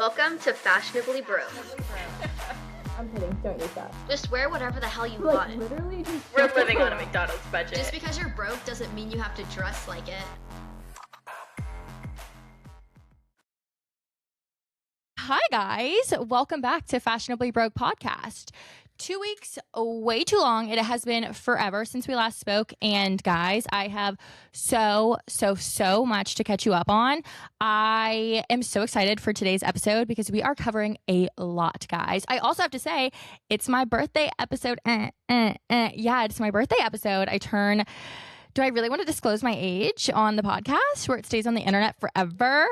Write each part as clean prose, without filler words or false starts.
Welcome to Fashionably Broke. I'm kidding, don't use that. Just wear whatever the hell you want. Literally just... We're living on a McDonald's budget. Just because you're broke doesn't mean you have to dress like it. Hi guys, welcome back to Fashionably Broke Podcast. 2 weeks, way too long. It has been forever since we last spoke. And guys, I have so much to catch you up on. I am so excited for today's episode because we are covering a lot, guys. I also have to say, it's my birthday episode. Yeah, it's my birthday episode. Do I really want to disclose my age on the podcast where it stays on the internet forever?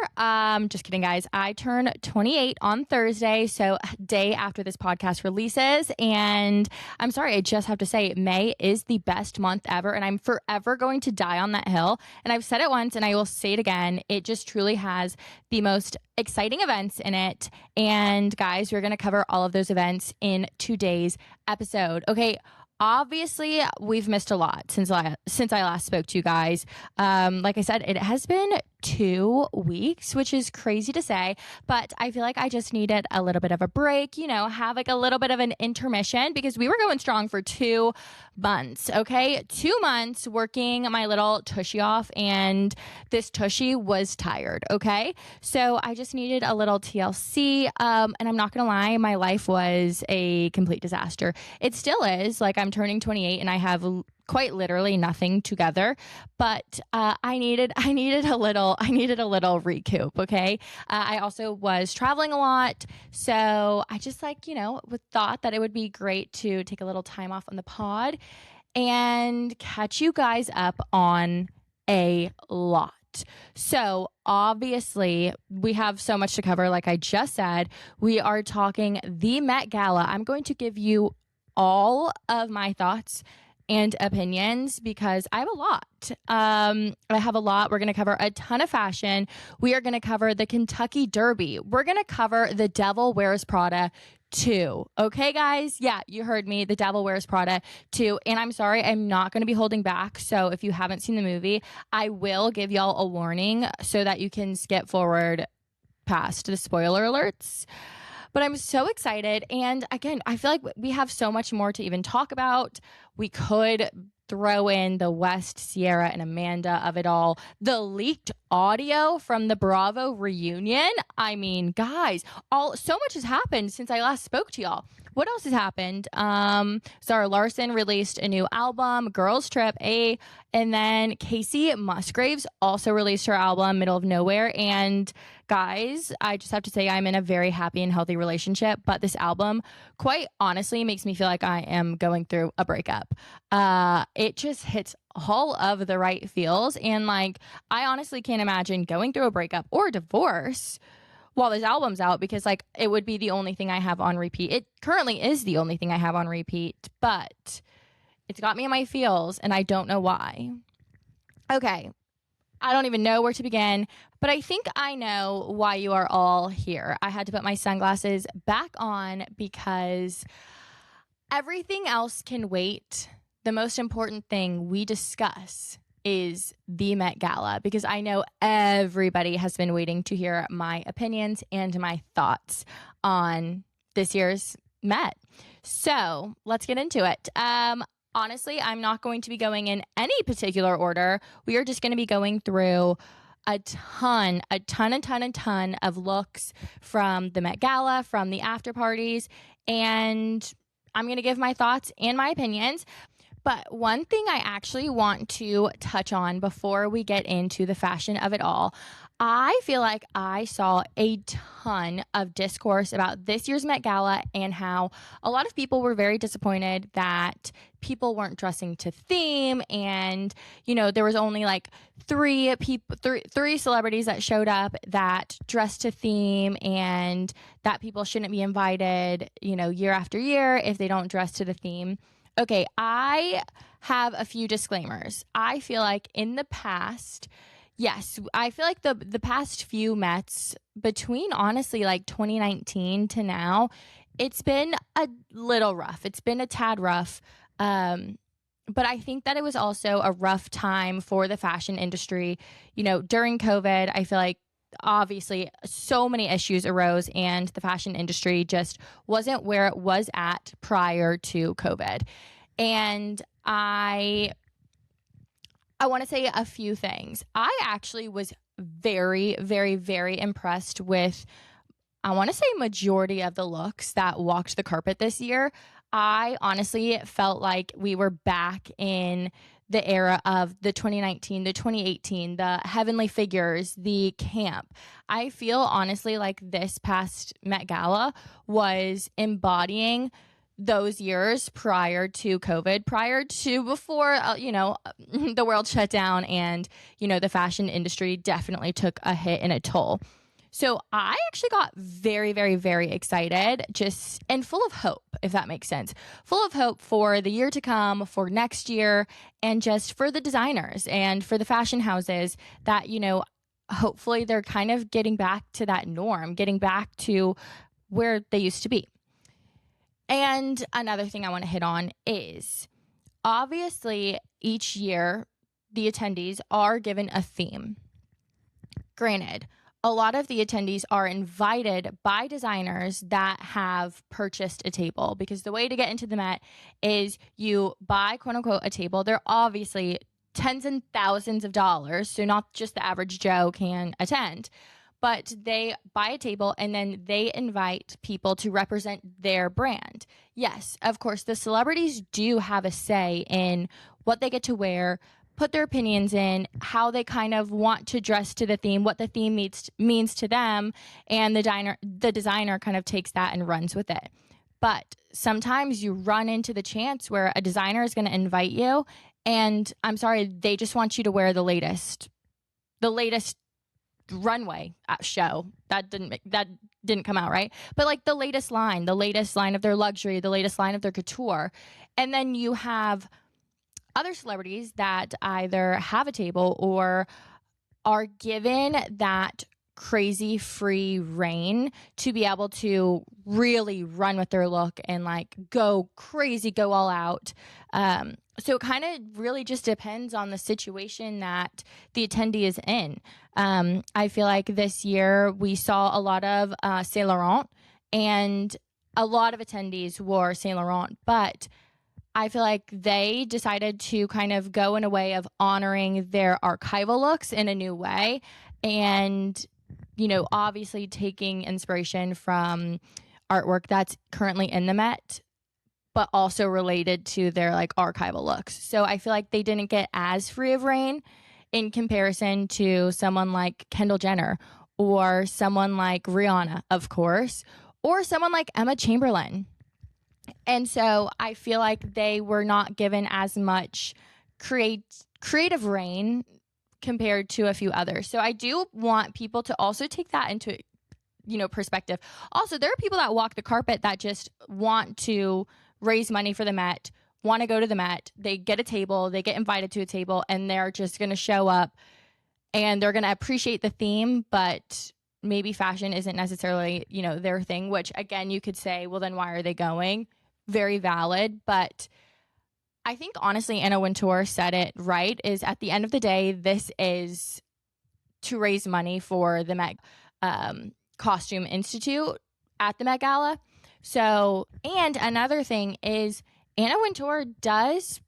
Just kidding, guys. I turn 28 on Thursday, so day after this podcast releases. And I'm sorry, I just have to say May is the best month ever, and I'm forever going to die on that hill. And I've said it once, and I will say it again. It just truly has the most exciting events in it. And guys, we're going to cover all of those events in today's episode. Okay. Obviously, we've missed a lot since I last spoke to you guys. Like I said, it has been 2 weeks, which is crazy to say, but I feel like I just needed a little bit of a break, have like a little bit of an intermission because we were going strong for 2 months, okay? 2 months working my little tushy off, and this tushy was tired, okay? So I just needed a little TLC, and I'm not gonna lie, my life was a complete disaster. It still is. Like, I'm turning 28 and I have quite literally nothing together, but I needed a little recoup. Okay. I also was traveling a lot. So I just thought that it would be great to take a little time off on the pod and catch you guys up on a lot. So obviously we have so much to cover. Like I just said, we are talking the Met Gala. I'm going to give you all of my thoughts and opinions because I have a lot. We're going to cover a ton of fashion. We are going to cover the Kentucky Derby. We're going to cover the Devil Wears Prada 2. Okay, guys? Yeah, you heard me. The Devil Wears Prada 2. And I'm sorry, I'm not going to be holding back. So if you haven't seen the movie, I will give y'all a warning so that you can skip forward past the spoiler alerts. But I'm so excited. And again, I feel like we have so much more to even talk about. We could throw in the West, Sierra, and Amanda of it all. The leaked audio from the Bravo reunion. I mean, guys, so much has happened since I last spoke to y'all. What else has happened? Zara Larsson released a new album, Girls Trip, and then Casey Musgraves also released her album, Middle of Nowhere. And guys, I just have to say I'm in a very happy and healthy relationship, but this album, quite honestly, makes me feel like I am going through a breakup. It just hits all of the right feels, and I honestly can't imagine going through a breakup or a divorce while this album's out because it would be the only thing I have on repeat. It currently is the only thing I have on repeat, but it's got me in my feels and I don't know why. Okay. I don't even know where to begin, but I think I know why you are all here. I had to put my sunglasses back on because everything else can wait. The most important thing we discuss is the Met Gala because I know everybody has been waiting to hear my opinions and my thoughts on this year's Met. So let's get into it. Honestly, I'm not going to be going in any particular order. We are just going to be going through a ton of looks from the Met Gala, from the after parties, and I'm going to give my thoughts and my opinions. But one thing I actually want to touch on before we get into the fashion of it all, I feel like I saw a ton of discourse about this year's Met Gala and how a lot of people were very disappointed that people weren't dressing to theme. And, there was only three celebrities that showed up that dressed to theme and that people shouldn't be invited, year after year if they don't dress to the theme. Okay, I have a few disclaimers. I feel like in the past, yes, I feel like the past few Mets between honestly 2019 to now, it's been a little rough. It's been a tad rough. But I think that it was also a rough time for the fashion industry. During COVID, I feel like obviously so many issues arose and the fashion industry just wasn't where it was at prior to COVID. And I want to say a few things. I actually was very, very, very impressed with, I want to say, majority of the looks that walked the carpet this year. I honestly felt like we were back in the era of the 2019, the 2018, the Heavenly Figures, the camp. I feel honestly like this past Met Gala was embodying those years prior to COVID, before, the world shut down and, the fashion industry definitely took a hit and a toll. So I actually got very, very, very excited, and full of hope, if that makes sense. Full of hope for the year to come, for next year, and just for the designers and for the fashion houses that, hopefully they're kind of getting back to that norm, getting back to where they used to be. And another thing I want to hit on is, obviously, each year the attendees are given a theme. Granted, a lot of the attendees are invited by designers that have purchased a table, because the way to get into the Met is you buy, quote unquote, a table. They're obviously tens and thousands of dollars, so not just the average Joe can attend, but they buy a table and then they invite people to represent their brand. Yes, of course, the celebrities do have a say in what they get to wear, put their opinions in, how they kind of want to dress to the theme, what the theme means to them, and the designer kind of takes that and runs with it. But sometimes you run into the chance where a designer is going to invite you, and I'm sorry, they just want you to wear the latest runway show. That didn't come out right, but like the latest line of their luxury, the latest line of their couture. And then you have other celebrities that either have a table or are given that crazy free reign to be able to really run with their look and like go crazy, go all out. So it kind of really just depends on the situation that the attendee is in. I feel like this year we saw a lot of Saint Laurent, and a lot of attendees wore Saint Laurent, but I feel like they decided to kind of go in a way of honoring their archival looks in a new way. And, obviously taking inspiration from artwork that's currently in the Met, but also related to their like archival looks. So I feel like they didn't get as free of reign in comparison to someone like Kendall Jenner or someone like Rihanna, of course, or someone like Emma Chamberlain. And so I feel like they were not given as much creative reign compared to a few others. So I do want people to also take that into, perspective. Also, there are people that walk the carpet that just want to raise money for the Met, want to go to the Met. They get a table, they get invited to a table, and they're just going to show up and they're going to appreciate the theme, but maybe fashion isn't necessarily, their thing, which again, you could say, well, then why are they going? Very valid. But I think honestly, Anna Wintour said it right, is at the end of the day, this is to raise money for the Met Costume Institute at the Met Gala. So, and another thing is Anna Wintour does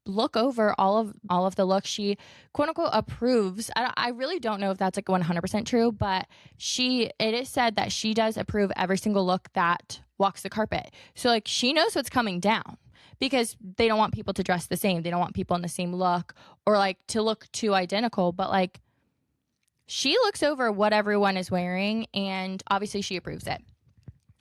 look over all of the looks. She quote unquote approves. I really don't know if that's like 100% true, but it is said that she does approve every single look that walks the carpet. So like she knows what's coming down, because they don't want people to dress the same. They don't want people in the same look or like to look too identical, but like she looks over what everyone is wearing and obviously she approves it.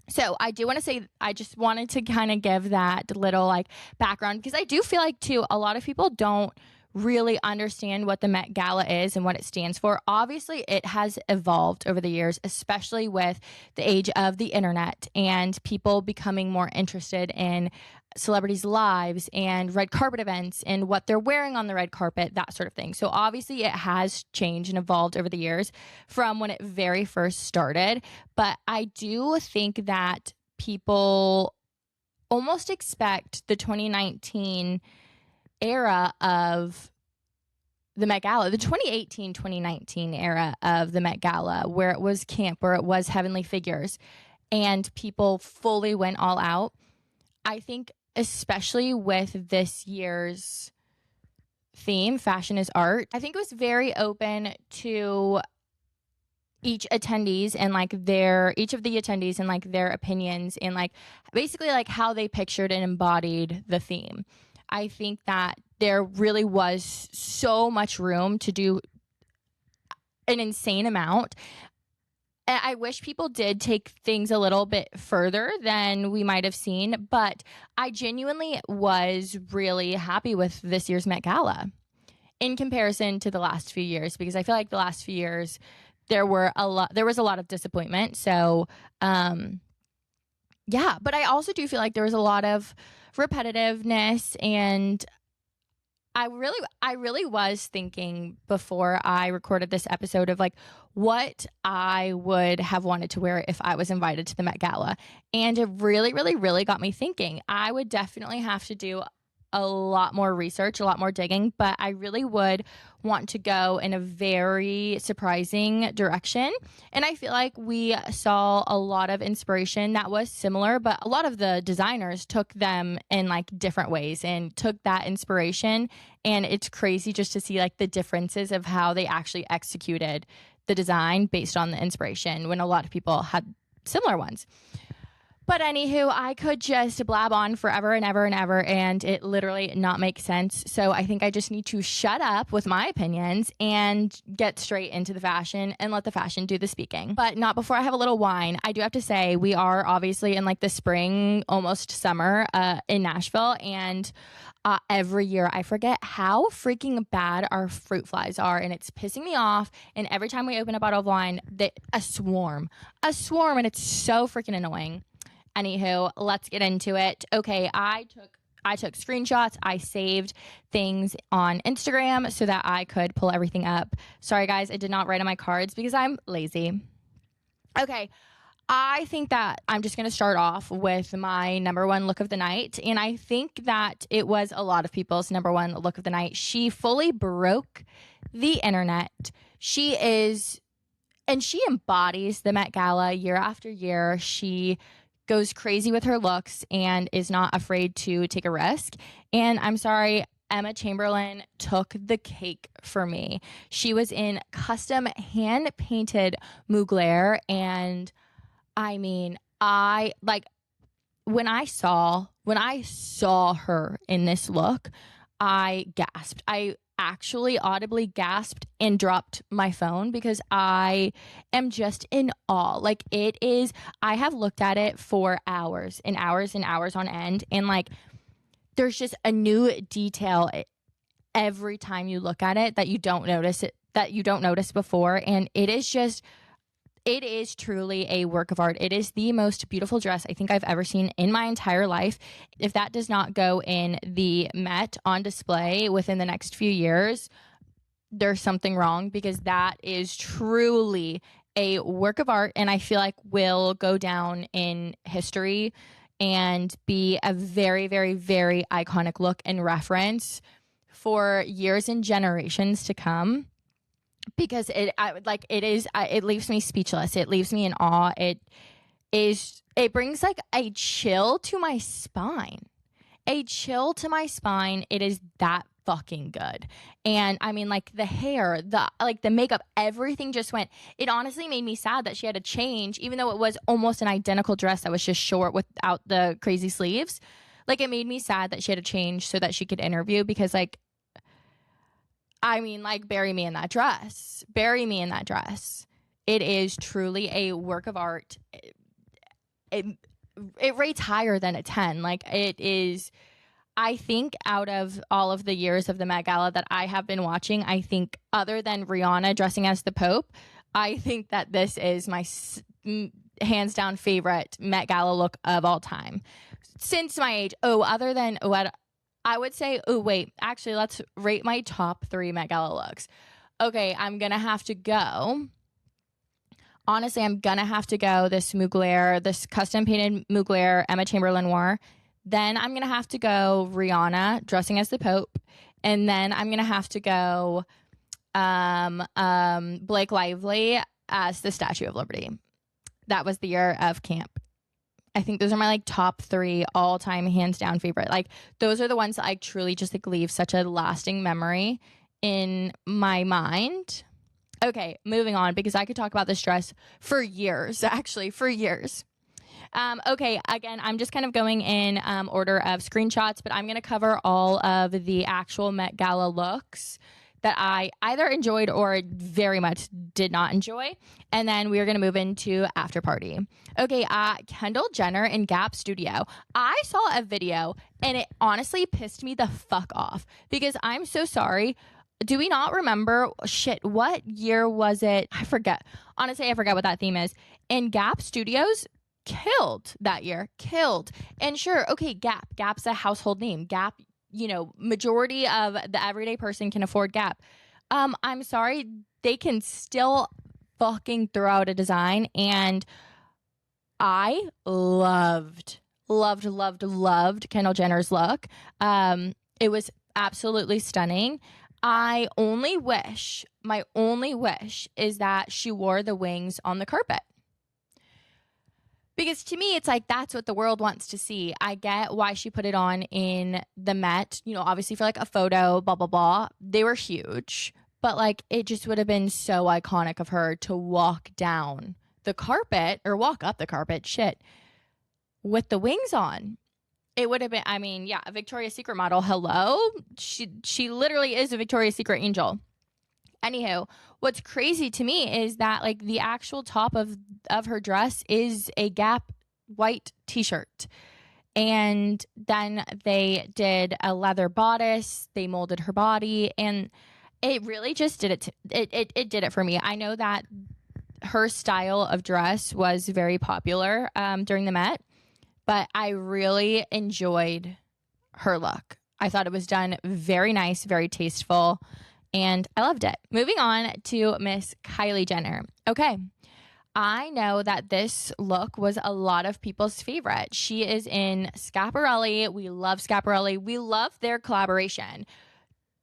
So I do want to say, I just wanted to kind of give that little like background, because I do feel like too, a lot of people don't really understand what the Met Gala is and what it stands for. Obviously, it has evolved over the years, especially with the age of the internet and people becoming more interested in celebrities' lives and red carpet events and what they're wearing on the red carpet, that sort of thing. So obviously it has changed and evolved over the years from when it very first started. But I do think that people almost expect the 2019 era of the Met Gala, the 2018-2019 era of the Met Gala, where it was camp, where it was heavenly figures, and people fully went all out. I think especially with this year's theme, fashion is art, I think it was very open to each attendees and like each of the attendees and like their opinions and like basically like how they pictured and embodied the theme. I think that there really was so much room to do an insane amount. I wish people did take things a little bit further than we might have seen, but I genuinely was really happy with this year's Met Gala in comparison to the last few years, because I feel like the last few years there was a lot of disappointment. So, yeah, but I also do feel like there was a lot of repetitiveness, and I really was thinking before I recorded this episode of like what I would have wanted to wear if I was invited to the Met Gala. And it really, really, really got me thinking. I would definitely have to do a lot more research, a lot more digging, but I really would want to go in a very surprising direction. And I feel like we saw a lot of inspiration that was similar, but a lot of the designers took them in like different ways and took that inspiration. And it's crazy just to see like the differences of how they actually executed the design based on the inspiration when a lot of people had similar ones. But anywho, I could just blab on forever and ever and ever, and it literally not make sense. So I think I just need to shut up with my opinions and get straight into the fashion and let the fashion do the speaking. But not before I have a little wine. I do have to say we are obviously in like the spring, almost summer in Nashville, and every year I forget how freaking bad our fruit flies are, and it's pissing me off. And every time we open a bottle of wine, a swarm, and it's so freaking annoying. Anywho, let's get into it. Okay, I took screenshots. I saved things on Instagram so that I could pull everything up. Sorry, guys, I did not write on my cards because I'm lazy. Okay, I think that I'm just going to start off with my number one look of the night. And I think that it was a lot of people's number one look of the night. She fully broke the internet. She embodies the Met Gala year after year. She goes crazy with her looks and is not afraid to take a risk. And I'm sorry, Emma Chamberlain took the cake for me. She was in custom hand-painted mugler, and I mean, when I saw her in this look, I gasped. I actually audibly gasped and dropped my phone because I am just in awe. Like, it is, I have looked at it for hours and hours and hours on end, and like there's just a new detail every time you look at it that you don't notice before. And it is truly a work of art. It is the most beautiful dress I think I've ever seen in my entire life. If that does not go in the Met on display within the next few years, there's something wrong, because that is truly a work of art, and I feel like will go down in history and be a very, very, very iconic look and reference for years and generations to come. Because it leaves me speechless. It leaves me in awe. It brings like a chill to my spine. It is that fucking good. And I mean, like the hair, the makeup, everything just went. It honestly made me sad that she had to change, even though it was almost an identical dress that was just short without the crazy sleeves. Like, it made me sad that she had to change so that she could interview, because like, I mean, like, bury me in that dress. It is truly a work of art. It rates higher than a 10. Like, it is, I think out of all of the years of the Met Gala that I have been watching, I think other than Rihanna dressing as the Pope, I think that this is my hands down favorite Met Gala look of all time. Since my age. Other than what I would say, actually, let's rate my top 3 Met Gala looks. Okay, I'm going to have to go. Honestly, I'm going to have to go this mugler, this custom painted mugler Emma Chamberlain wore. Then I'm going to have to go Rihanna dressing as the Pope. And then I'm going to have to go Blake Lively as the Statue of Liberty. That was the year of camp. I think those are my like top 3 all-time hands down favorite. Like those are the ones that I truly just like leave such a lasting memory in my mind. Okay, moving on, because I could talk about this dress for years, actually, for years. Okay, again, I'm just kind of going in order of screenshots, but I'm going to cover all of the actual Met Gala looks that I either enjoyed or very much did not enjoy. And then we're going to move into after party. Okay, Kendall Jenner in Gap Studio. I saw a video and it honestly pissed me the fuck off because I'm so sorry. Do we not remember, what year was it? I forget. Honestly, I forget what that theme is. And Gap Studios killed that year. Killed. And sure, okay, Gap's a household name. Gap, majority of the everyday person can afford Gap. I'm sorry, they can still fucking throw out a design. And I loved Kendall Jenner's look. It was absolutely stunning. My only wish is that she wore the wings on the carpet. Because to me, it's like, that's what the world wants to see. I get why she put it on in the Met, obviously for like a photo, blah, blah, blah. They were huge. But like, it just would have been so iconic of her to walk down the carpet or walk up the carpet, with the wings on. It would have been, a Victoria's Secret model. Hello? She literally is a Victoria's Secret angel. Anywho, what's crazy to me is that like the actual top of her dress is a Gap white t-shirt. And then they did a leather bodice. They molded her body and it really just did it. It did it for me. I know that her style of dress was very popular during the Met. But I really enjoyed her look. I thought it was done very nice, very tasteful, and I loved it. Moving on to Miss Kylie Jenner. Okay, I know that this look was a lot of people's favorite. She is in Schiaparelli. We love Schiaparelli. We love their collaboration.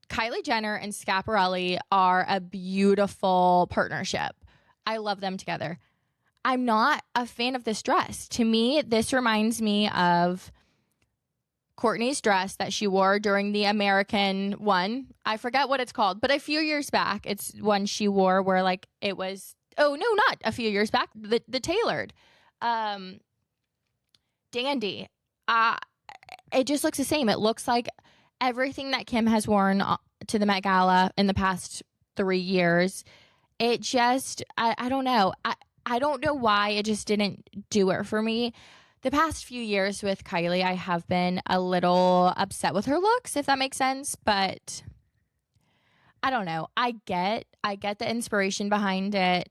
Kylie Jenner and Schiaparelli are a beautiful partnership. I love them together. I'm not a fan of this dress. To me, this reminds me of Kourtney's dress that she wore during the American one. I forget what it's called, but a few years back, it's one she wore where like it was, oh no, not a few years back, the tailored. Dandy. It just looks the same. It looks like everything that Kim has worn to the Met Gala in the past 3 years. It just, I don't know. I don't know why it just didn't do it for me. The past few years with Kylie, I have been a little upset with her looks, if that makes sense. But I don't know. I get the inspiration behind it.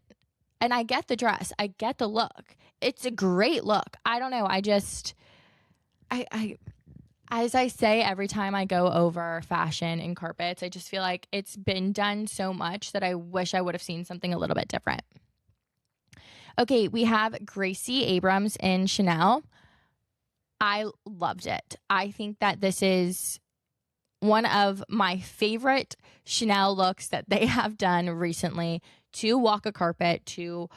And I get the dress. I get the look. It's a great look. I don't know. As I say every time I go over fashion and carpets, I just feel like it's been done so much that I wish I would have seen something a little bit different. Okay, we have Gracie Abrams in Chanel. I loved it. I think that this is one of my favorite Chanel looks that they have done recently to walk a carpet, to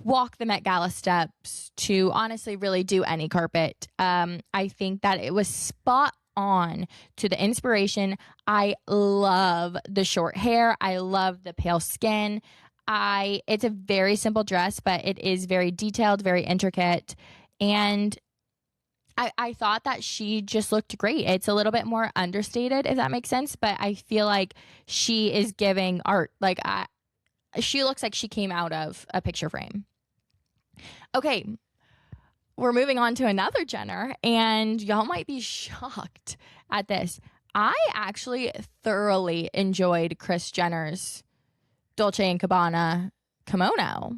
walk the Met Gala steps, to honestly really do any carpet. I think that it was spot on to the inspiration. I love the short hair. I love the pale skin. It's a very simple dress, but it is very detailed, very intricate. And I thought that she just looked great. It's a little bit more understated, if that makes sense. But I feel like she is giving art. Like she looks like she came out of a picture frame. Okay, we're moving on to another Jenner, and y'all might be shocked at this. I actually thoroughly enjoyed Kris Jenner's Dolce & Gabbana kimono.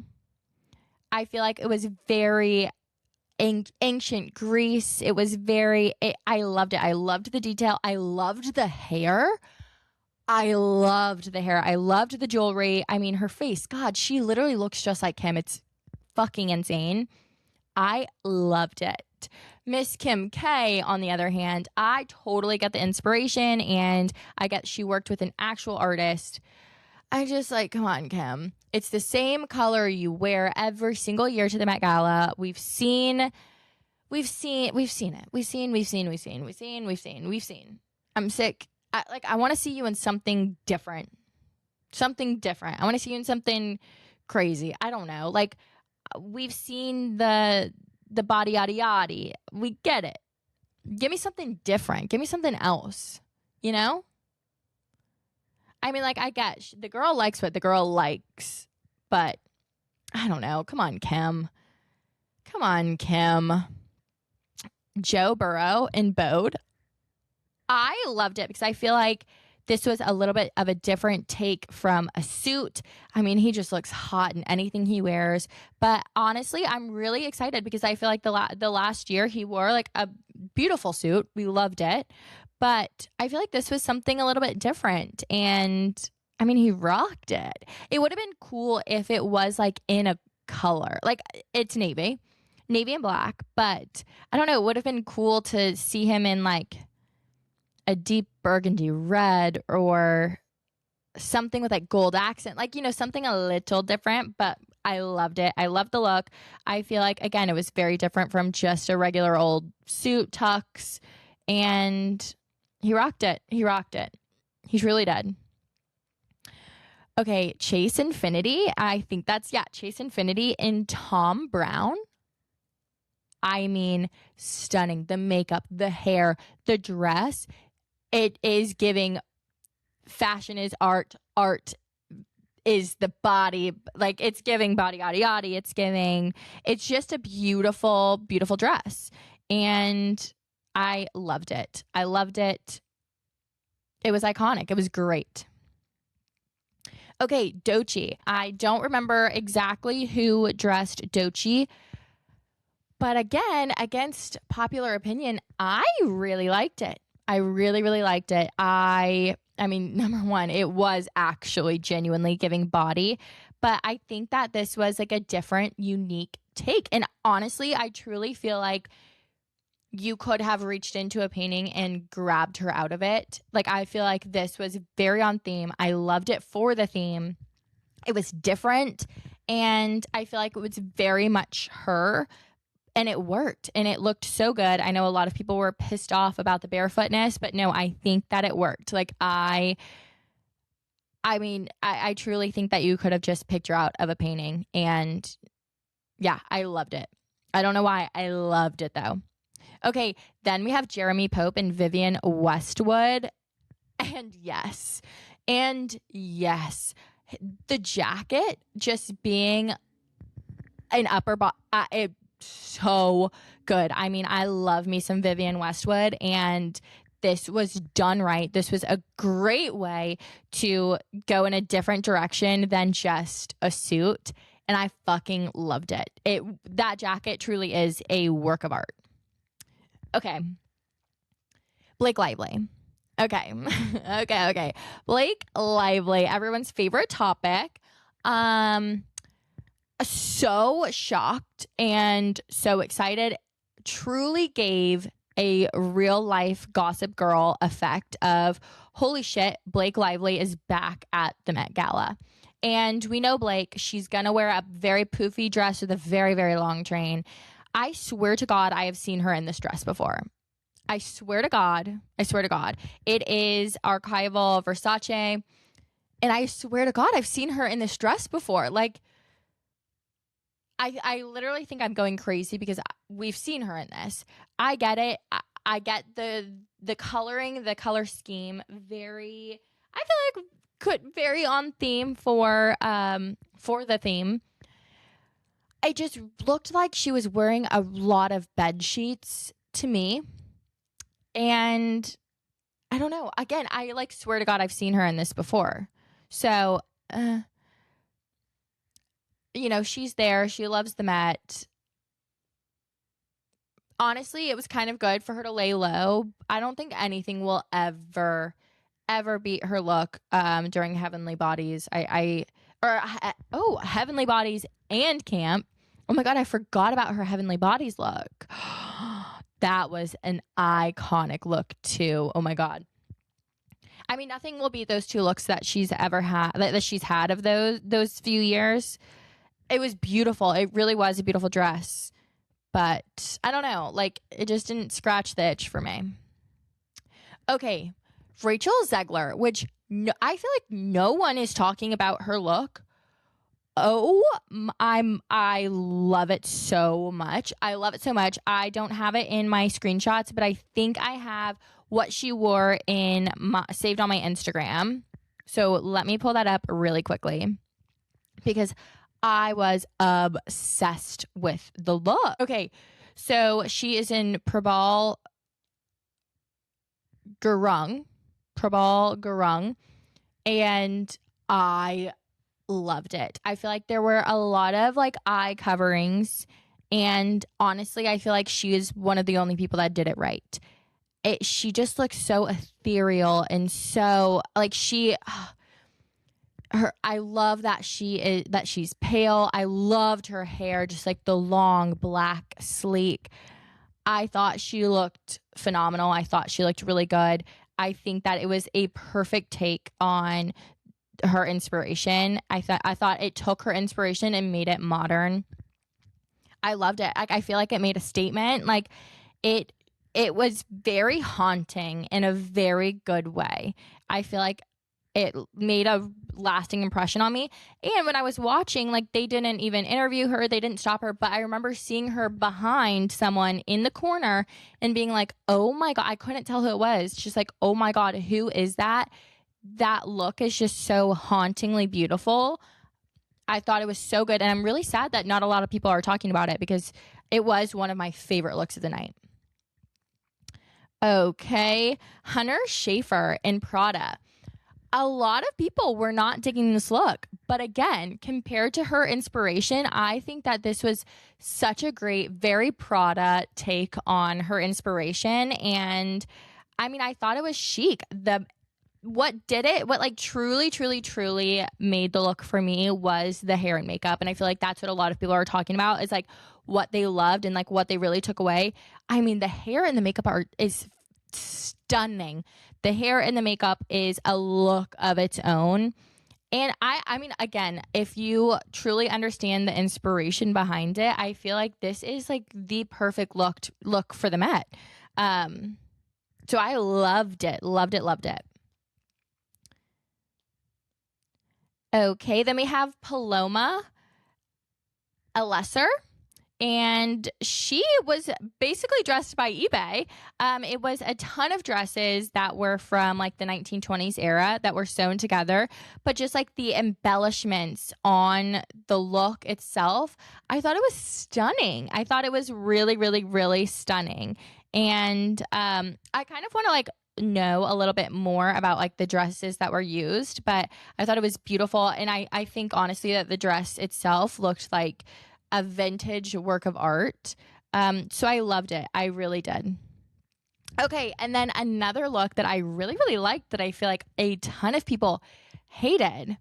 I feel like it was very ancient Greece. It was I loved it. I loved the detail. I loved the hair. I loved the jewelry. I mean, her face, God, she literally looks just like Kim. It's fucking insane. I loved it. artist. Miss Kim K, on the other hand, I totally get the inspiration, and I get she worked with an actual artist. I just like, come on, Kim. It's the same color you wear every single year to the Met Gala. We've seen it. We've seen. I'm sick. I want to see you in something different. I want to see you in something crazy. I don't know. Like, we've seen the body yada yada. We get it. Give me something different. Give me something else. You know? I mean, like, I get the girl likes what the girl likes, but I don't know. Come on, Kim. Joe Burrow in Bode. I loved it because I feel like this was a little bit of a different take from a suit. I mean, he just looks hot in anything he wears. But honestly, I'm really excited because I feel like the last year he wore like a beautiful suit. We loved it. But I feel like this was something a little bit different. And I mean, he rocked it. It would have been cool if it was like in a color. Like, it's navy and black. But I don't know. It would have been cool to see him in like a deep burgundy red or something with like gold accent. Like, you know, something a little different. But I loved it. I loved the look. I feel like, again, it was very different from just a regular old suit, tux. And he rocked it. He's really dead. Okay, Chase Infinity. I think that's, Chase Infinity in Tom Brown. I mean, stunning. The makeup, the hair, the dress. It is giving fashion is art. Art is the body. Like, it's giving body, yada, yada. It's just a beautiful, beautiful dress. And I loved it. It was iconic. It was great. Okay, Doechii. I don't remember exactly who dressed Doechii, but again, against popular opinion, I really liked it. I really, really liked it. I mean, number one, it was actually genuinely giving body, but I think that this was like a different, unique take. And honestly, I truly feel like you could have reached into a painting and grabbed her out of it. Like, I feel like this was very on theme. I loved it for the theme. It was different, and I feel like it was very much her, and it worked, and it looked so good. I know a lot of people were pissed off about the barefootness, but no, I think that it worked. Like, I mean, I truly think that you could have just picked her out of a painting, and yeah, I loved it. I don't know why. I loved it, though. Okay, then we have Jeremy Pope and Vivienne Westwood. And yes, the jacket just being an upper body, it's so good. I mean, I love me some Vivienne Westwood, and this was done right. This was a great way to go in a different direction than just a suit, and I fucking loved it. That jacket truly is a work of art. Okay. Blake Lively. Okay. Okay. Blake Lively, everyone's favorite topic. So shocked and so excited. Truly gave a real life Gossip Girl effect of, holy shit, Blake Lively is back at the Met Gala. And we know Blake, she's going to wear a very poofy dress with a very, very long train. I swear to God, I have seen her in this dress before. I swear to God. It is archival Versace. And I swear to God, I've seen her in this dress before. Like, I literally think I'm going crazy because we've seen her in this. I get it. I get the coloring, the color scheme. I feel like very on theme for the theme. It just looked like she was wearing a lot of bed sheets to me. And I don't know. Again, I like swear to God I've seen her in this before. So, you know, she's there. She loves the Met. Honestly, it was kind of good for her to lay low. I don't think anything will ever beat her look during Heavenly Bodies. Heavenly Bodies and Camp. Oh my God, I forgot about her Heavenly Bodies look. that was an iconic look too. Oh my God. I mean, nothing will beat those two looks that she's ever had, that she's had of those few years. It was beautiful. It really was a beautiful dress. But I don't know, like it just didn't scratch the itch for me. Okay, Rachel Zegler, which I feel like no one is talking about her look. I love it so much. I love it so much. I don't have it in my screenshots, but I think I have what she wore saved on my Instagram. So let me pull that up really quickly because I was obsessed with the look. Okay, so she is in Prabal Gurung, and I loved it. I feel like there were a lot of like eye coverings, and honestly, I feel like she is one of the only people that did it right. She just looks so ethereal and so like I love that she's pale. I loved her hair, just like the long black sleek. I thought she looked phenomenal. I thought she looked really good. I think that it was a perfect take on her inspiration. I thought it took her inspiration and made it modern. I loved it. I feel like it made a statement. Like it was very haunting in a very good way. I feel like it made a lasting impression on me. And when I was watching, like they didn't even interview her. They didn't stop her. But I remember seeing her behind someone in the corner and being like, oh my God, I couldn't tell who it was. Just like, oh my God, who is that? That look is just so hauntingly beautiful. I thought it was so good. And I'm really sad that not a lot of people are talking about it because it was one of my favorite looks of the night. Okay, Hunter Schafer in Prada. A lot of people were not digging this look, but again, compared to her inspiration, I think that this was such a great, very Prada take on her inspiration. And I mean, I thought it was chic. What like truly made the look for me was the hair and makeup. And I feel like that's what a lot of people are talking about is like what they loved and like what they really took away. I mean, the hair and the makeup is stunning. The hair and the makeup is a look of its own. And I mean, again, if you truly understand the inspiration behind it, I feel like this is like the perfect look for the Met. So I loved it. Okay, then we have Paloma Lesser, and she was basically dressed by eBay. It was a ton of dresses that were from like the 1920s era that were sewn together, but just like the embellishments on the look itself, I thought it was stunning. I thought it was really stunning. And I kind of want to like know a little bit more about like the dresses that were used, but I thought it was beautiful. And I think honestly that the dress itself looked like a vintage work of art. So I loved it. I really did. Okay, and then another look that I really liked that I feel like a ton of people hated,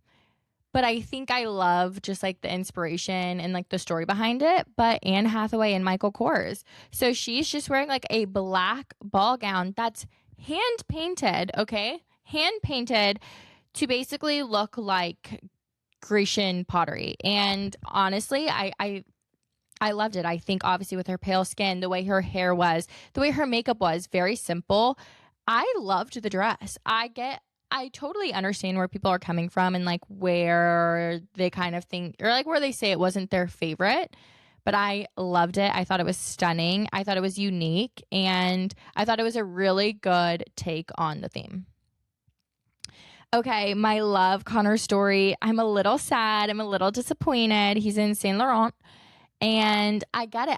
but I think I love just like the inspiration and like the story behind it. But Anne Hathaway and Michael Kors. So she's just wearing like a black ball gown that's hand painted, okay? Hand painted to basically look like Grecian pottery. And honestly, I loved it. I think obviously with her pale skin, the way her hair was, the way her makeup was, very simple. I loved the dress. I totally understand where people are coming from and like where they kind of think, or like where they say it wasn't their favorite, but I loved it. I thought it was stunning. I thought it was unique, and I thought it was a really good take on the theme. Okay, my love, Connor Story. I'm a little sad. I'm a little disappointed. He's in Saint Laurent, and I get it.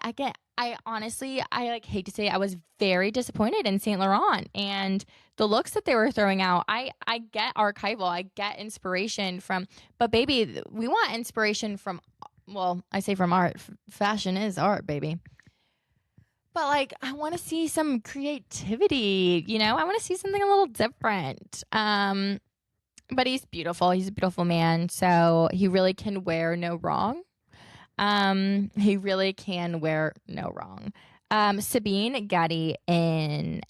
I honestly, I like hate to say it, I was very disappointed in Saint Laurent and the looks that they were throwing out. I get archival. I get inspiration from, but baby, we want inspiration from, well, I say from art. Fashion is art, baby. But like, I want to see some creativity, you know? I want to see something a little different. But he's beautiful. He's a beautiful man. So he really can wear no wrong. He really can wear no wrong. Sabine Getty in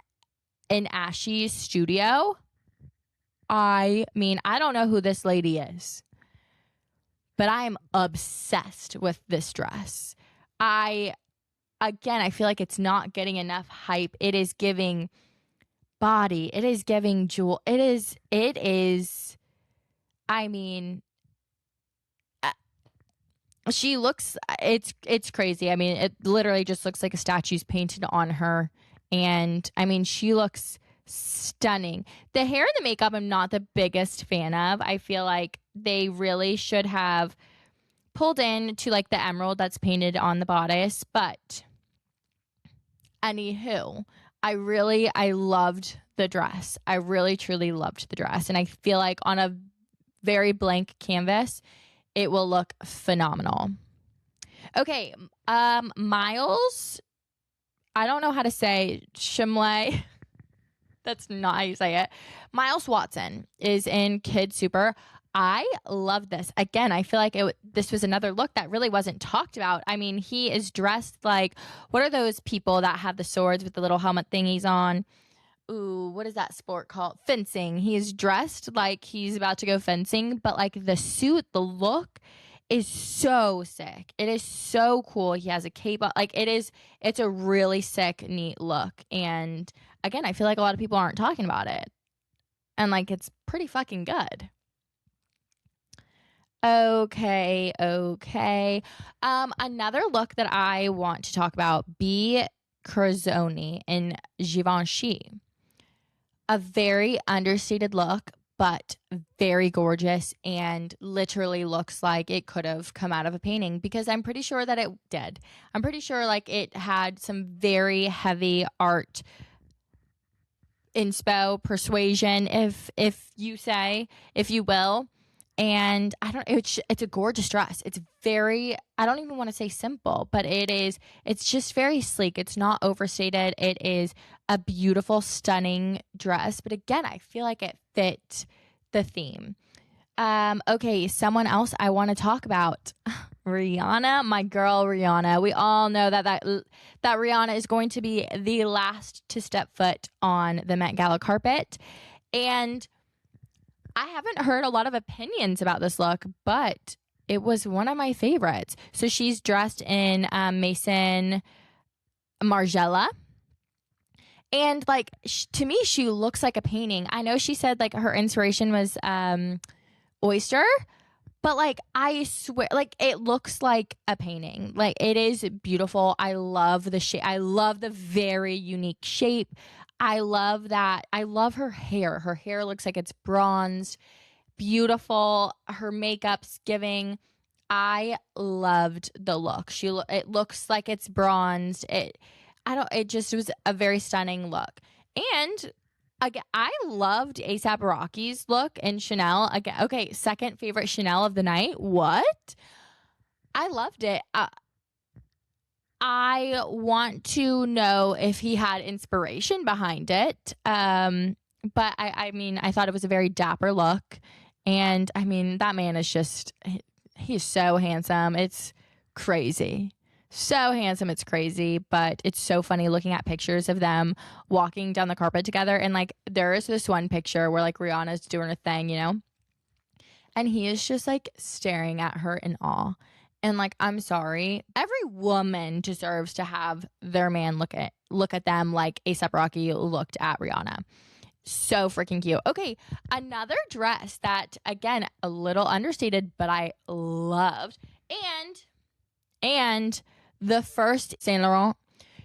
Ashy's studio. I mean, I don't know who this lady is, but I am obsessed with this dress. I feel like it's not getting enough hype. It is giving body. It is giving jewel. It is, I mean, she looks, it's crazy. I mean, it literally just looks like a statue's painted on her. And I mean, she looks stunning. The hair and the makeup I'm not the biggest fan of. I feel like they really should have pulled in to like the emerald that's painted on the bodice. But anywho, I loved the dress. I really truly loved the dress. And I feel like on a very blank canvas, it will look phenomenal. Okay, Miles, I don't know how to say Shimley. That's not how you say it. Miles Watson is in Kid Super. I love this. Again, I feel like this was another look that really wasn't talked about. I mean, he is dressed like, what are those people that have the swords with the little helmet thingies on? Ooh, what is that sport called? Fencing. He is dressed like he's about to go fencing, but like the suit, the look is so sick. It is so cool. He has a cape on. Like it's a really sick, neat look. And again, I feel like a lot of people aren't talking about it. And like it's pretty fucking good. Okay. Another look that I want to talk about, B. Crozoni in Givenchy. A very understated look, but very gorgeous and literally looks like it could have come out of a painting because I'm pretty sure that it did. I'm pretty sure like it had some very heavy art inspo persuasion, if you will. And it's a gorgeous dress. It's very, I don't even want to say simple, but it's just very sleek. It's not overstated. It is a beautiful, stunning dress. But again, I feel like it fit the theme. Okay, someone else I want to talk about. Rihanna, my girl Rihanna. We all know that Rihanna is going to be the last to step foot on the Met Gala carpet. And I haven't heard a lot of opinions about this look, but it was one of my favorites. So she's dressed in Maison Margiela. And like, to me, she looks like a painting. I know she said like her inspiration was oyster, but like, I swear, like it looks like a painting. Like it is beautiful. I love the shape. I love the very unique shape. I love that. I love her hair. Her hair looks like it's bronzed, beautiful. Her makeup's giving. I loved the look. It looks like it's bronzed. It just was a very stunning look. And again, I loved A$AP Rocky's look in Chanel. Again, okay, second favorite Chanel of the night. What? I loved it. I want to know if he had inspiration behind it. But I mean, I thought it was a very dapper look. And I mean, that man is he's so handsome. It's crazy. So handsome. It's crazy. But it's so funny looking at pictures of them walking down the carpet together. And like, there is this one picture where like Rihanna's doing her thing, you know? And he is just like staring at her in awe. And like, I'm sorry, every woman deserves to have their man look at them like A$AP Rocky looked at Rihanna. So freaking cute. Okay, another dress that, again, a little understated, but I loved. And the first Saint Laurent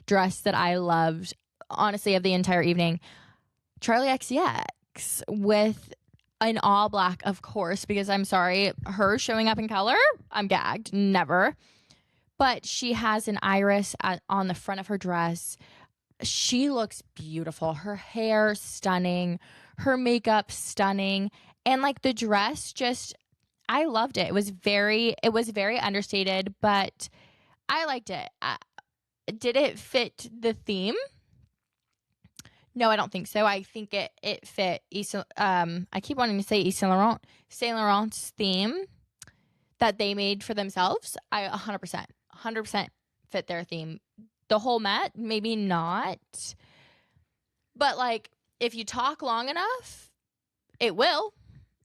dress that I loved, honestly, of the entire evening, Charli XCX with an all black, of course, because I'm sorry, her showing up in color, I'm gagged. Never. But she has an iris on the front of her dress. She looks beautiful. Her hair, stunning. Her makeup, stunning. And like the dress, I loved it. It was very understated, but I liked it. Did it fit the theme? No, I don't think so. I think it fit I keep wanting to say Saint Laurent's theme that they made for themselves. I 100% fit their theme. the whole Met, maybe not. But like, if you talk long enough, it will.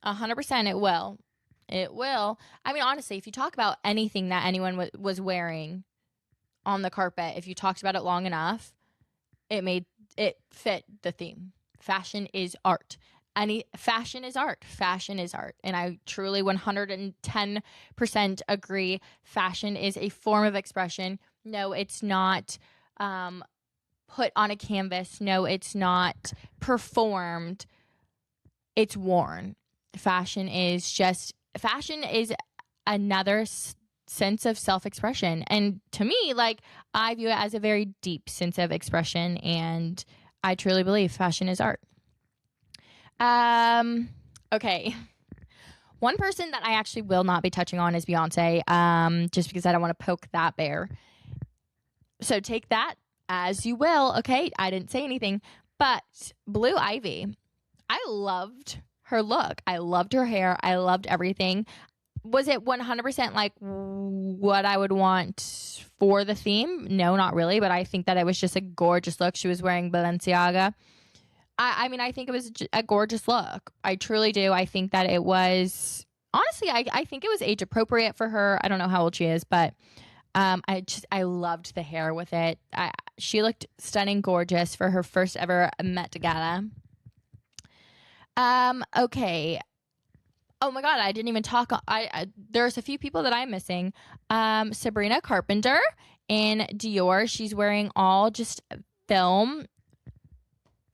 100% it will. It will. I mean, honestly, if you talk about anything that anyone was wearing on the carpet, if you talked about it long enough, it fit the theme. Fashion is art. Fashion is art. Fashion is art. And I truly 110% agree. Fashion is a form of expression. No, it's not put on a canvas. No, it's not performed. It's worn. Fashion is another sense of self-expression. And to me, like, I view it as a very deep sense of expression. And I truly believe fashion is art. Okay. One person that I actually will not be touching on is Beyonce, just because I don't want to poke that bear. So take that as you will, okay? I didn't say anything. But Blue Ivy, I loved her look. I loved her hair. I loved everything. Was it 100% like what I would want for the theme? No, not really. But I think that it was just a gorgeous look. She was wearing Balenciaga. I mean, I think it was a gorgeous look. I truly do. I think that it was, honestly, I think it was age appropriate for her. I don't know how old she is, but I loved the hair with it. She looked stunning, gorgeous for her first ever Met Gala. Okay. Oh my God, I didn't even talk. There's a few people that I'm missing. Sabrina Carpenter in Dior. She's wearing all just film.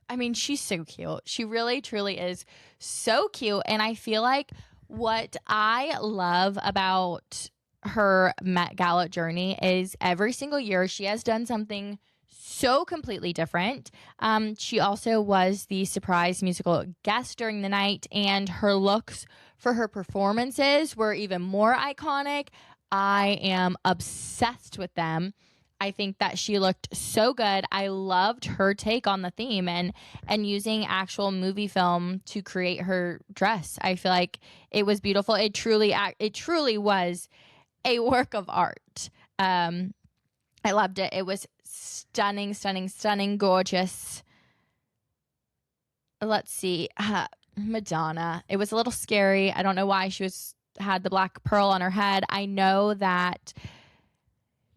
I mean, she's so cute. She really, truly is so cute. And I feel like what I love about her Met Gala journey is every single year she has done something so completely different. She also was the surprise musical guest during the night, and her looks for her performances were even more iconic. I am obsessed with them. I think that she looked so good. I loved her take on the theme and using actual movie film to create her dress. I feel like it was beautiful. It truly was a work of art. I loved it. It was stunning, stunning, stunning, gorgeous. Let's see. Madonna. It was a little scary. I don't know why she had the black pearl on her head. I know that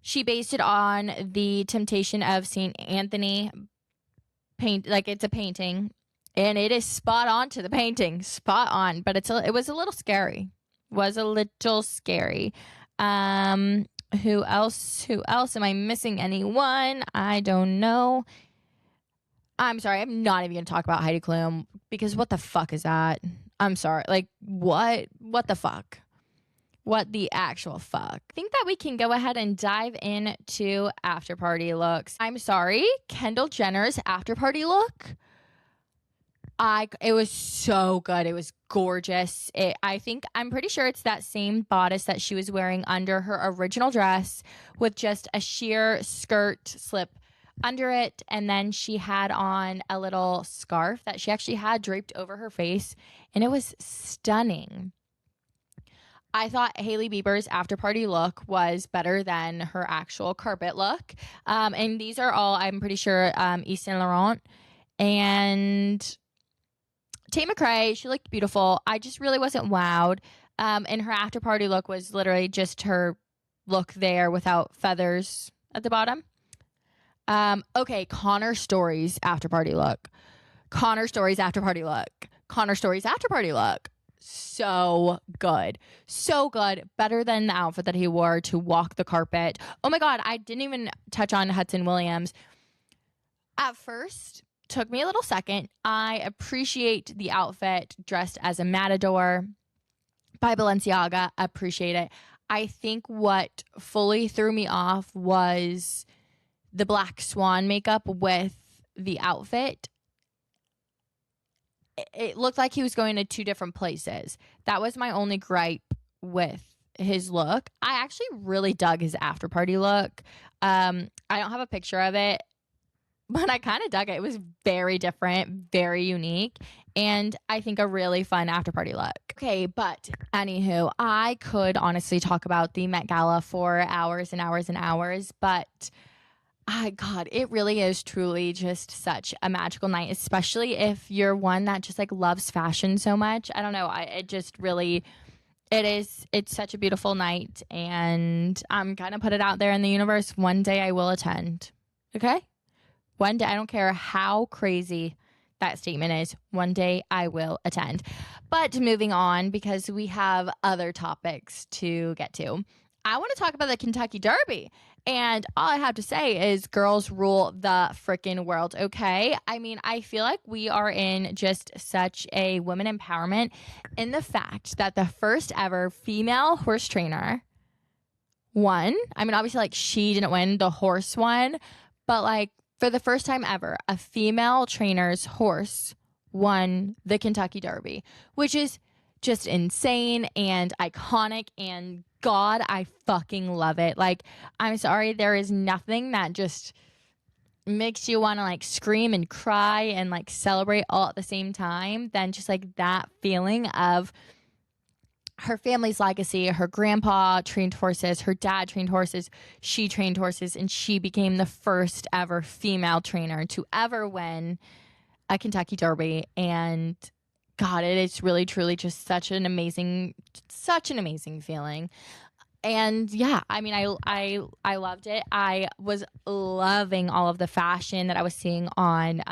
she based it on the Temptation of St. Anthony like it's a painting, and it is spot on to the painting, spot on. But it was a little scary. Who else? Am I missing anyone? I don't know. I'm sorry. I'm not even going to talk about Heidi Klum because what the fuck is that? I'm sorry. Like, what? What the fuck? What the actual fuck? I think that we can go ahead and dive into after party looks. I'm sorry. Kendall Jenner's after party look. It was so good. It was gorgeous. I'm pretty sure it's that same bodice that she was wearing under her original dress with just a sheer skirt slip under it. And then she had on a little scarf that she actually had draped over her face. And it was stunning. I thought Hailey Bieber's after party look was better than her actual carpet look. And these are all, I'm pretty sure, Yves Saint Laurent. And Tate McRae, she looked beautiful. I just really wasn't wowed. And her after party look was literally just her look there without feathers at the bottom. Okay, Connor Story's after party look. Connor Story's after party look. Connor Story's after party look. So good. So good. Better than the outfit that he wore to walk the carpet. Oh my God, I didn't even touch on Hudson Williams. At first, took me a little second. I appreciate the outfit dressed as a matador by Balenciaga. Appreciate it. I think what fully threw me off was the black swan makeup with the outfit. It looked like he was going to two different places. That was my only gripe with his look. I actually really dug his after party look. I don't have a picture of it, but I kind of dug it. It was very different, very unique, and I think a really fun after party look. Okay, but anywho, I could honestly talk about the Met Gala for hours and hours and hours, but God, it really is truly just such a magical night, especially if you're one that just like loves fashion so much. I don't know. It just really, it's such a beautiful night, and I'm gonna put it out there in the universe. One day I will attend. Okay? One day, I don't care how crazy that statement is. One day I will attend. But moving on, because we have other topics to get to, I want to talk about the Kentucky Derby. And all I have to say is girls rule the freaking world, okay? I mean, I feel like we are in just such a women empowerment in the fact that the first ever female horse trainer won. I mean, obviously, like, she didn't win, the horse won, but like, for the first time ever, a female trainer's horse won the Kentucky Derby, which is just insane and iconic, and God, I fucking love it. Like, I'm sorry, there is nothing that just makes you want to like scream and cry and like celebrate all at the same time than just like that feeling of her family's legacy. Her grandpa trained horses, her dad trained horses, she trained horses, and she became the first ever female trainer to ever win a Kentucky Derby. And God, it is really truly just such an amazing feeling. And yeah, I mean, I loved it. I was loving all of the fashion that I was seeing on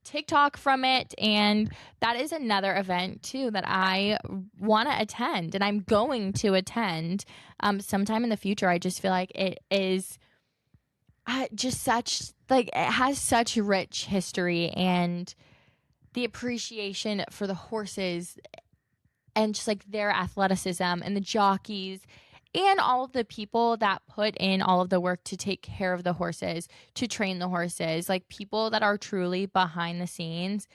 TikTok from it, and that is another event too that I want to attend, and I'm going to attend sometime in the future. I just feel like it is just such, like, it has such rich history, and the appreciation for the horses and just like their athleticism and the jockeys and all of the people that put in all of the work to take care of the horses, to train the horses, like people that are truly behind the scenes.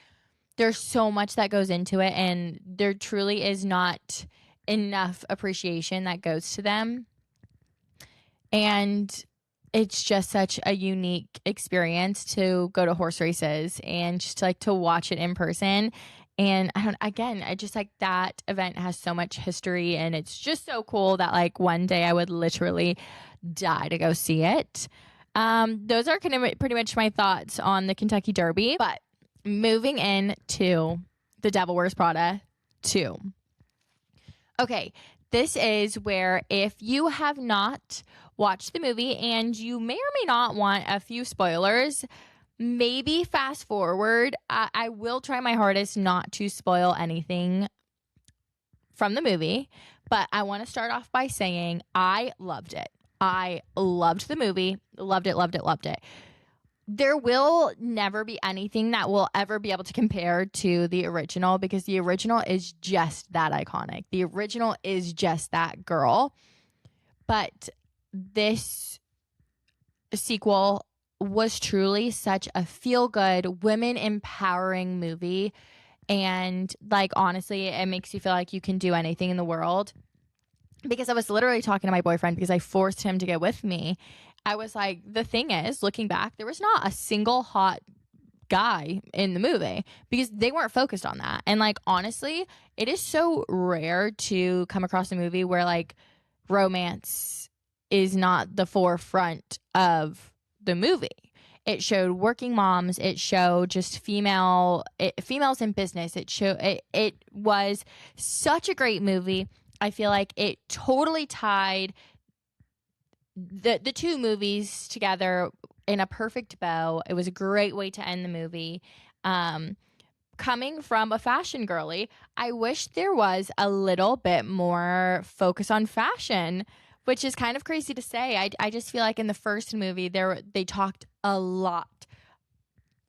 There's so much that goes into it, and there truly is not enough appreciation that goes to them. And it's just such a unique experience to go to horse races and just like to watch it in person. And I just like that event has so much history, and it's just so cool that like one day I would literally die to go see it. Those are kind of pretty much my thoughts on the Kentucky Derby. But moving into the Devil Wears Prada 2. Okay, this is where if you have not watched the movie and you may or may not want a few spoilers, maybe fast forward. I will try my hardest not to spoil anything from the movie, but I want to start off by saying I loved it. I loved the movie. Loved it, loved it, loved it. There will never be anything that will ever be able to compare to the original, because the original is just that iconic. The original is just that girl. But this sequel was truly such a feel-good, women empowering movie. And like, honestly, it makes you feel like you can do anything in the world. Because I was literally talking to my boyfriend, because I forced him to get with me. I was like, the thing is, looking back, there was not a single hot guy in the movie, because they weren't focused on that. And like, honestly, it is so rare to come across a movie where like romance is not the forefront of the movie. It showed working moms. It showed just females in business. It was such a great movie. I feel like it totally tied the two movies together in a perfect bow. It was a great way to end the movie. Coming from a fashion girly, I wish there was a little bit more focus on fashion, which is kind of crazy to say. I just feel like in the first movie they talked a lot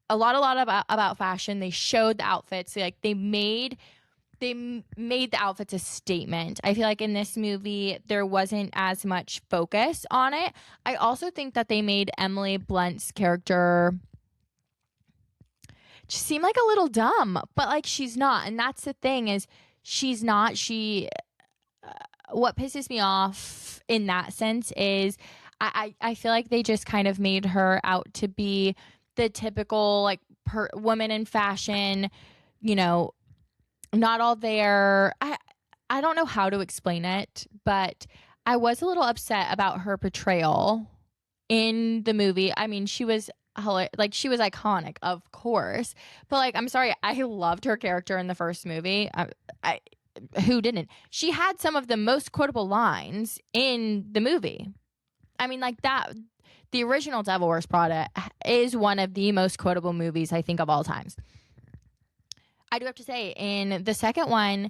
about fashion. They showed the outfits. Like they made the outfits a statement. I feel like in this movie there wasn't as much focus on it. I also think that they made Emily Blunt's character just seem like a little dumb, but like she's not. And that's the thing, is she's not. What pisses me off in that sense is I feel like they just kind of made her out to be the typical like woman in fashion, you know, not all there. I don't know how to explain it, but I was a little upset about her portrayal in the movie. I mean, she was she was iconic, of course. But like, I'm sorry, I loved her character in the first movie. I who didn't? She had some of the most quotable lines in the movie. I mean, like that. The original Devil Wears Prada is one of the most quotable movies, I think, of all times. I do have to say, in the second one,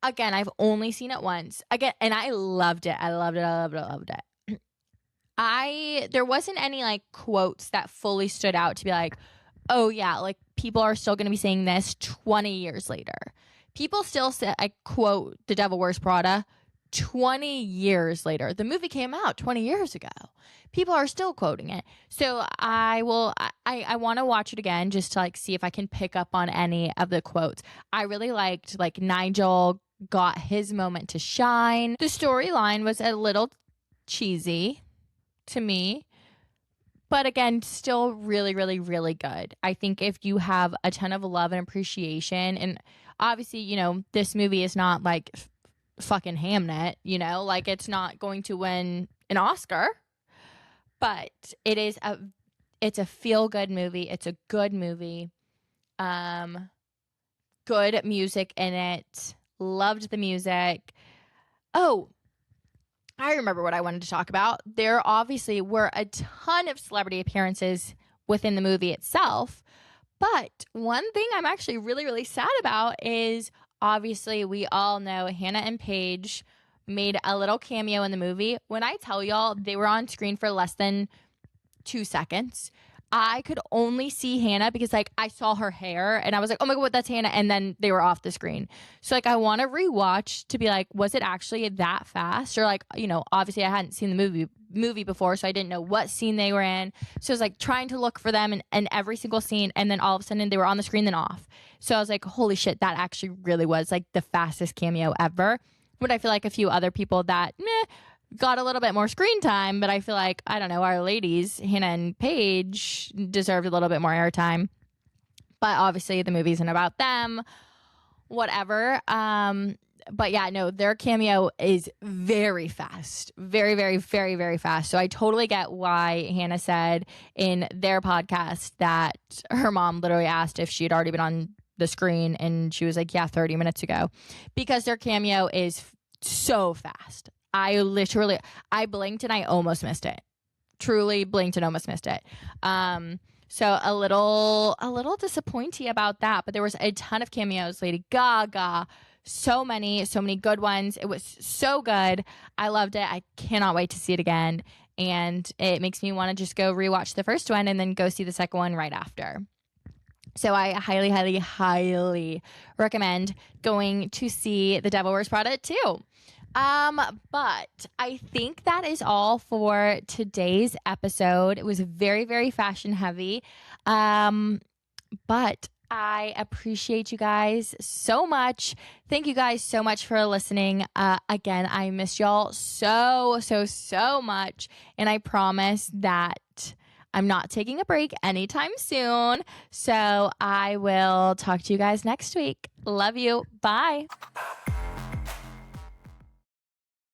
again, I've only seen it once. Again, and I loved it. I loved it. There wasn't any like quotes that fully stood out to be like, oh yeah, like people are still going to be saying this 20 years later. People still say, I quote The Devil Wears Prada 20 years later. The movie came out 20 years ago. People are still quoting it. So I want to watch it again just to like see if I can pick up on any of the quotes. I really liked like Nigel got his moment to shine. The storyline was a little cheesy to me, but again, still really, really, really good. I think if you have a ton of love and appreciation, and obviously, you know, this movie is not like fucking Hamnet, you know, like it's not going to win an Oscar, but it's a feel-good movie. It's a good movie. Good music in it. Loved the music. Oh, I remember what I wanted to talk about. There obviously were a ton of celebrity appearances within the movie itself, but one thing I'm actually really, really sad about is obviously we all know Hannah and Paige made a little cameo in the movie. When I tell y'all they were on screen for less than 2 seconds, I could only see Hannah because like I saw her hair and I was like, oh my God, that's Hannah. And then they were off the screen. So like I want to rewatch to be like, was it actually that fast? Or like, you know, obviously I hadn't seen the movie before, so I didn't know what scene they were in. So I was like trying to look for them in every single scene. And then all of a sudden they were on the screen, then off. So I was like, holy shit, that actually really was like the fastest cameo ever. But I feel like a few other people that got a little bit more screen time, but I feel like, I don't know, our ladies, Hannah and Paige, deserved a little bit more airtime. But obviously the movie isn't about them, whatever. But yeah, no, their cameo is very fast. Very, very, very, very fast. So I totally get why Hannah said in their podcast that her mom literally asked if she had already been on the screen, and she was like, yeah, 30 minutes ago. Because their cameo is so fast. I blinked and I almost missed it. Truly blinked and almost missed it. So a little disappointing about that, but there was a ton of cameos. Lady Gaga, so many good ones. It was so good. I loved it. I cannot wait to see it again. And it makes me want to just go rewatch the first one and then go see the second one right after. So I highly, highly, highly recommend going to see The Devil Wears Prada too. But I think that is all for today's episode. It was very, very fashion heavy. But I appreciate you guys so much. Thank you guys so much for listening. Again, I miss y'all so much. And I promise that I'm not taking a break anytime soon. So I will talk to you guys next week. Love you. Bye.